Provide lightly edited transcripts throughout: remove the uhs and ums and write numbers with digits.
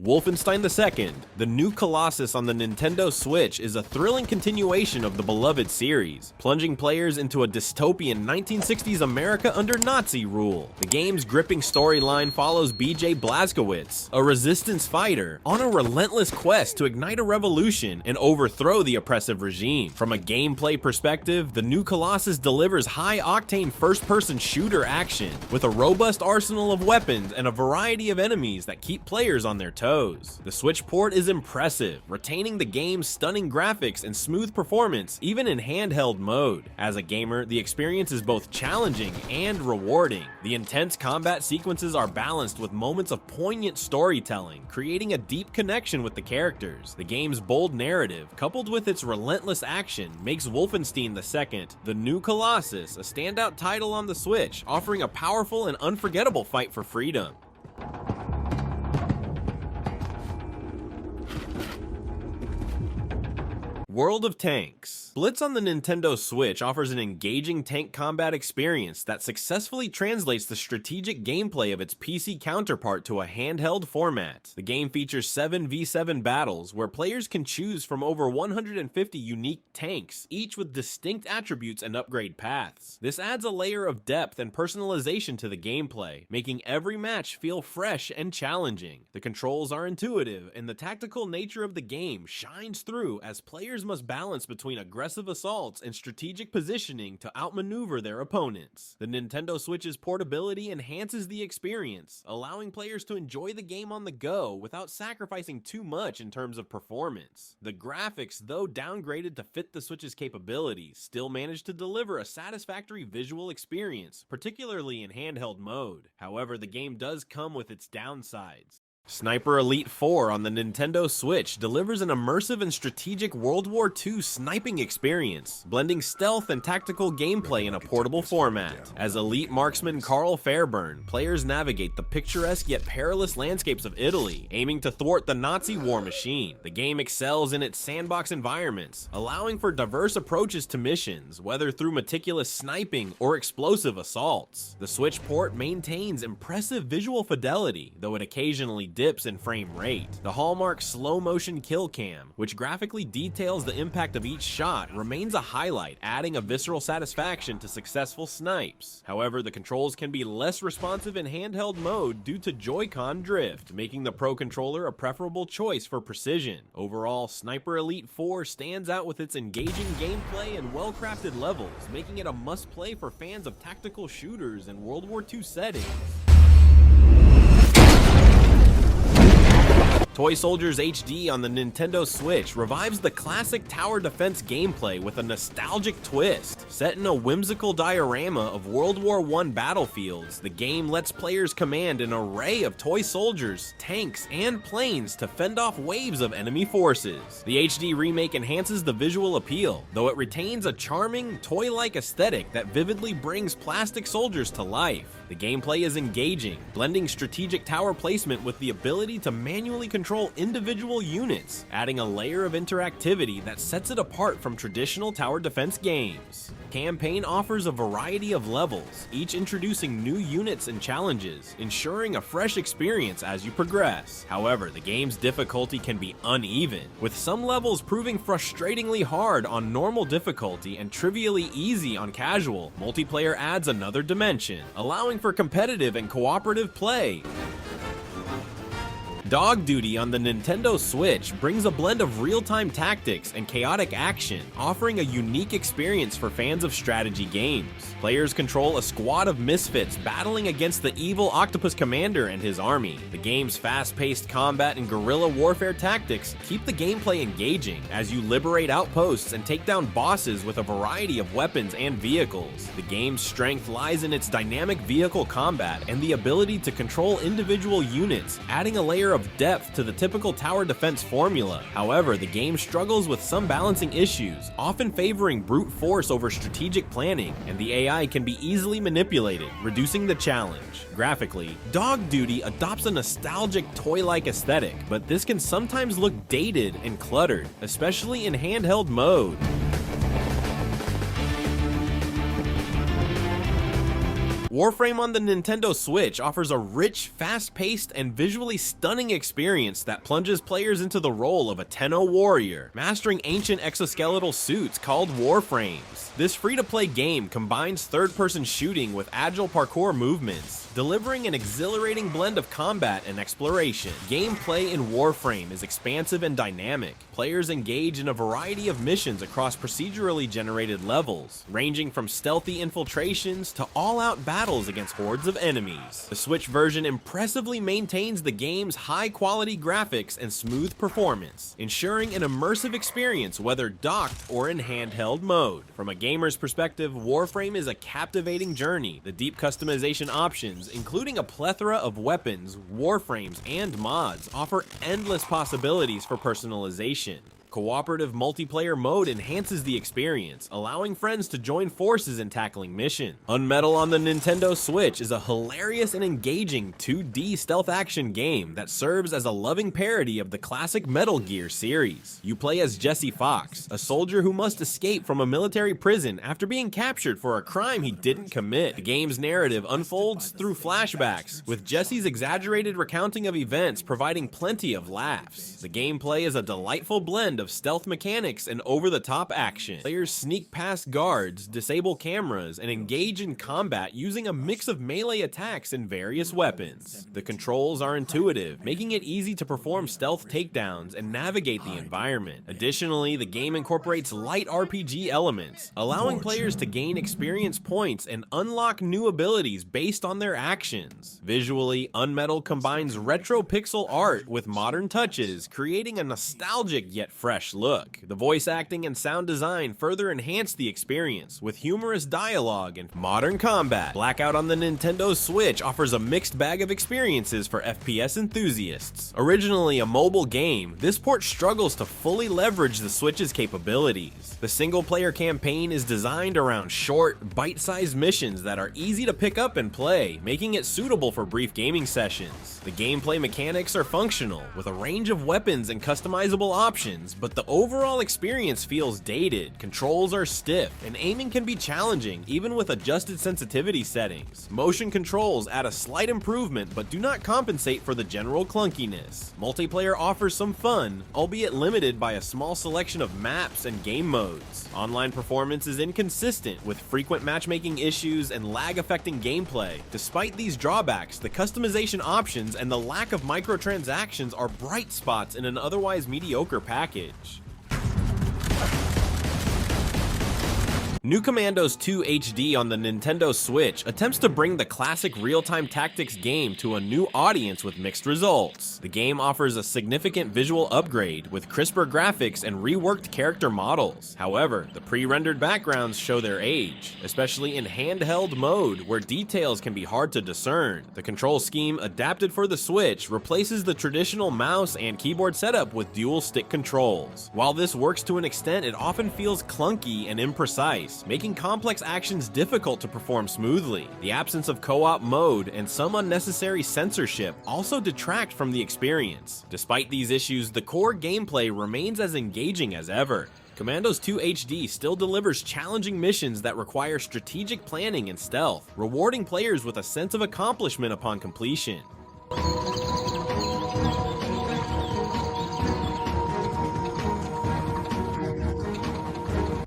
Wolfenstein II, the new Colossus on the Nintendo Switch, is a thrilling continuation of the beloved series, plunging players into a dystopian 1960s America under Nazi rule. The game's gripping storyline follows BJ Blazkowicz, a resistance fighter, on a relentless quest to ignite a revolution and overthrow the oppressive regime. From a gameplay perspective, the new Colossus delivers high-octane first-person shooter action, with a robust arsenal of weapons and a variety of enemies that keep players on their toes. The Switch port is impressive, retaining the game's stunning graphics and smooth performance even in handheld mode. As a gamer, the experience is both challenging and rewarding. The intense combat sequences are balanced with moments of poignant storytelling, creating a deep connection with the characters. The game's bold narrative, coupled with its relentless action, makes Wolfenstein II, the new Colossus, a standout title on the Switch, offering a powerful and unforgettable fight for freedom. World of Tanks. Blitz on the Nintendo Switch offers an engaging tank combat experience that successfully translates the strategic gameplay of its PC counterpart to a handheld format. The game features 7v7 battles where players can choose from over 150 unique tanks, each with distinct attributes and upgrade paths. This adds a layer of depth and personalization to the gameplay, making every match feel fresh and challenging. The controls are intuitive, and the tactical nature of the game shines through as players must balance between aggressive assaults and strategic positioning to outmaneuver their opponents. The Nintendo Switch's portability enhances the experience, allowing players to enjoy the game on the go without sacrificing too much in terms of performance. The graphics, though downgraded to fit the Switch's capabilities, still manage to deliver a satisfactory visual experience, particularly in handheld mode. However, the game does come with its downsides. Sniper Elite 4 on the Nintendo Switch delivers an immersive and strategic World War II sniping experience, blending stealth and tactical gameplay in a portable format. As elite marksman Carl Fairburn, players navigate the picturesque yet perilous landscapes of Italy, aiming to thwart the Nazi war machine. The game excels in its sandbox environments, allowing for diverse approaches to missions, whether through meticulous sniping or explosive assaults. The Switch port maintains impressive visual fidelity, though it occasionally dips in frame rate. The hallmark slow-motion kill cam, which graphically details the impact of each shot, remains a highlight, adding a visceral satisfaction to successful snipes. However, the controls can be less responsive in handheld mode due to Joy-Con drift, making the Pro Controller a preferable choice for precision. Overall, Sniper Elite 4 stands out with its engaging gameplay and well-crafted levels, making it a must-play for fans of tactical shooters in World War II settings. Toy Soldiers HD on the Nintendo Switch revives the classic tower defense gameplay with a nostalgic twist. Set in a whimsical diorama of World War I battlefields, the game lets players command an array of toy soldiers, tanks, and planes to fend off waves of enemy forces. The HD remake enhances the visual appeal, though it retains a charming, toy-like aesthetic that vividly brings plastic soldiers to life. The gameplay is engaging, blending strategic tower placement with the ability to manually control individual units, adding a layer of interactivity that sets it apart from traditional tower defense games. Campaign offers a variety of levels, each introducing new units and challenges, ensuring a fresh experience as you progress. However, the game's difficulty can be uneven, with some levels proving frustratingly hard on normal difficulty and trivially easy on casual. Multiplayer adds another dimension, allowing for competitive and cooperative play. Dog Duty on the Nintendo Switch brings a blend of real-time tactics and chaotic action, offering a unique experience for fans of strategy games. Players control a squad of misfits battling against the evil Octopus Commander and his army. The game's fast-paced combat and guerrilla warfare tactics keep the gameplay engaging as you liberate outposts and take down bosses with a variety of weapons and vehicles. The game's strength lies in its dynamic vehicle combat and the ability to control individual units, adding a layer of depth to the typical tower defense formula. However, the game struggles with some balancing issues, often favoring brute force over strategic planning, and the AI can be easily manipulated, reducing the challenge. Graphically, Dog Duty adopts a nostalgic toy-like aesthetic, but this can sometimes look dated and cluttered, especially in handheld mode. Warframe on the Nintendo Switch offers a rich, fast-paced, and visually stunning experience that plunges players into the role of a Tenno warrior, mastering ancient exoskeletal suits called Warframes. This free-to-play game combines third-person shooting with agile parkour movements, delivering an exhilarating blend of combat and exploration. Gameplay in Warframe is expansive and dynamic. Players engage in a variety of missions across procedurally generated levels, ranging from stealthy infiltrations to all-out battles against hordes of enemies. The Switch version impressively maintains the game's high-quality graphics and smooth performance, ensuring an immersive experience whether docked or in handheld mode. From a gamer's perspective, Warframe is a captivating journey. The deep customization options, including a plethora of weapons, warframes, and mods, offer endless possibilities for personalization. Cooperative multiplayer mode enhances the experience, allowing friends to join forces in tackling missions. Unmetal on the Nintendo Switch is a hilarious and engaging 2D stealth action game that serves as a loving parody of the classic Metal Gear series. You play as Jesse Fox, a soldier who must escape from a military prison after being captured for a crime he didn't commit. The game's narrative unfolds through flashbacks, with Jesse's exaggerated recounting of events providing plenty of laughs. The gameplay is a delightful blend of stealth mechanics and over-the-top action. Players sneak past guards, disable cameras, and engage in combat using a mix of melee attacks and various weapons. The controls are intuitive, making it easy to perform stealth takedowns and navigate the environment. Additionally, the game incorporates light RPG elements, allowing players to gain experience points and unlock new abilities based on their actions. Visually, Unmetal combines retro pixel art with modern touches, creating a nostalgic yet fresh look. The voice acting and sound design further enhance the experience, with humorous dialogue and modern combat. Blackout on the Nintendo Switch offers a mixed bag of experiences for FPS enthusiasts. Originally a mobile game, this port struggles to fully leverage the Switch's capabilities. The single-player campaign is designed around short, bite-sized missions that are easy to pick up and play, making it suitable for brief gaming sessions. The gameplay mechanics are functional, with a range of weapons and customizable options, but the overall experience feels dated. Controls are stiff, and aiming can be challenging even with adjusted sensitivity settings. Motion controls add a slight improvement but do not compensate for the general clunkiness. Multiplayer offers some fun, albeit limited by a small selection of maps and game modes. Online performance is inconsistent, with frequent matchmaking issues and lag affecting gameplay. Despite these drawbacks, the customization options and the lack of microtransactions are bright spots in an otherwise mediocre package. New Commandos 2 HD on the Nintendo Switch attempts to bring the classic real-time tactics game to a new audience with mixed results. The game offers a significant visual upgrade with crisper graphics and reworked character models. However, the pre-rendered backgrounds show their age, especially in handheld mode where details can be hard to discern. The control scheme adapted for the Switch replaces the traditional mouse and keyboard setup with dual stick controls. While this works to an extent, it often feels clunky and imprecise, making complex actions difficult to perform smoothly. The absence of co-op mode and some unnecessary censorship also detract from the experience. Despite these issues, the core gameplay remains as engaging as ever. Commandos 2 HD still delivers challenging missions that require strategic planning and stealth, rewarding players with a sense of accomplishment upon completion.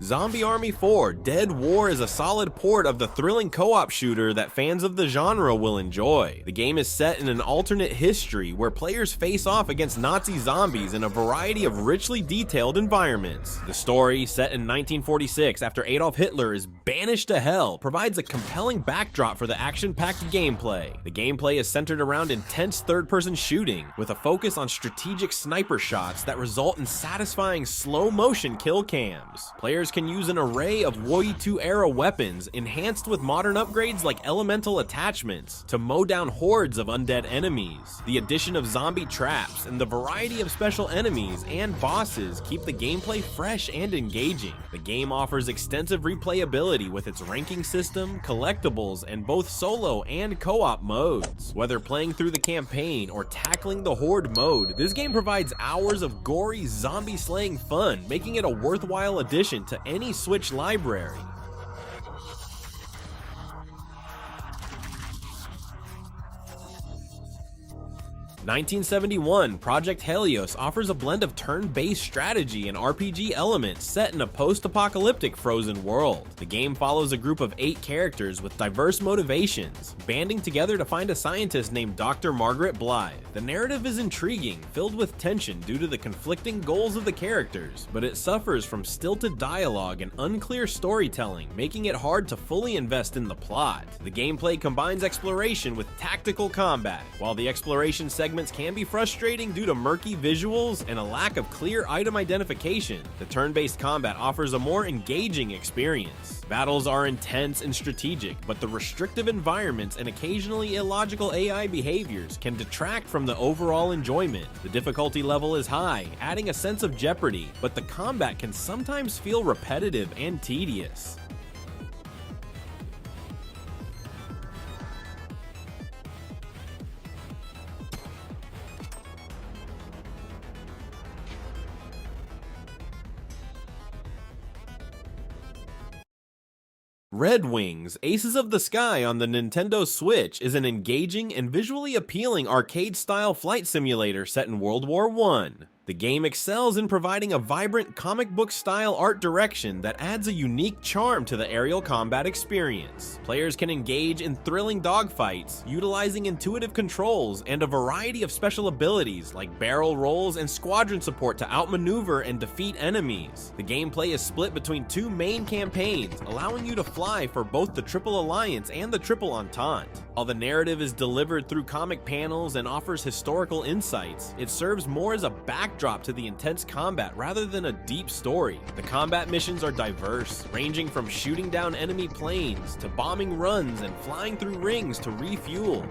Zombie Army 4 Dead War is a solid port of the thrilling co-op shooter that fans of the genre will enjoy. The game is set in an alternate history where players face off against Nazi zombies in a variety of richly detailed environments. The story, set in 1946 after Adolf Hitler is banished to hell, provides a compelling backdrop for the action-packed gameplay. The gameplay is centered around intense third-person shooting, with a focus on strategic sniper shots that result in satisfying slow-motion kill cams. Players can use an array of WoE2 era weapons, enhanced with modern upgrades like elemental attachments, to mow down hordes of undead enemies. The addition of zombie traps and the variety of special enemies and bosses keep the gameplay fresh and engaging. The game offers extensive replayability with its ranking system, collectibles, and both solo and co-op modes. Whether playing through the campaign or tackling the horde mode, this game provides hours of gory zombie slaying fun, making it a worthwhile addition to any Switch library. 1971, Project Helios offers a blend of turn-based strategy and RPG elements set in a post-apocalyptic frozen world. The game follows a group of 8 characters with diverse motivations, banding together to find a scientist named Dr. Margaret Blythe. The narrative is intriguing, filled with tension due to the conflicting goals of the characters, but it suffers from stilted dialogue and unclear storytelling, making it hard to fully invest in the plot. The gameplay combines exploration with tactical combat. While the exploration segments can be frustrating due to murky visuals and a lack of clear item identification, the turn-based combat offers a more engaging experience. Battles are intense and strategic, but the restrictive environments and occasionally illogical AI behaviors can detract from the overall enjoyment. The difficulty level is high, adding a sense of jeopardy, but the combat can sometimes feel repetitive and tedious. Red Wings, Aces of the Sky on the Nintendo Switch is an engaging and visually appealing arcade-style flight simulator set in World War I. The game excels in providing a vibrant comic book-style art direction that adds a unique charm to the aerial combat experience. Players can engage in thrilling dogfights, utilizing intuitive controls and a variety of special abilities like barrel rolls and squadron support to outmaneuver and defeat enemies. The gameplay is split between 2 main campaigns, allowing you to fly for both the Triple Alliance and the Triple Entente. While the narrative is delivered through comic panels and offers historical insights, it serves more as a backdrop to the intense combat rather than a deep story. The combat missions are diverse, ranging from shooting down enemy planes to bombing runs and flying through rings to refuel.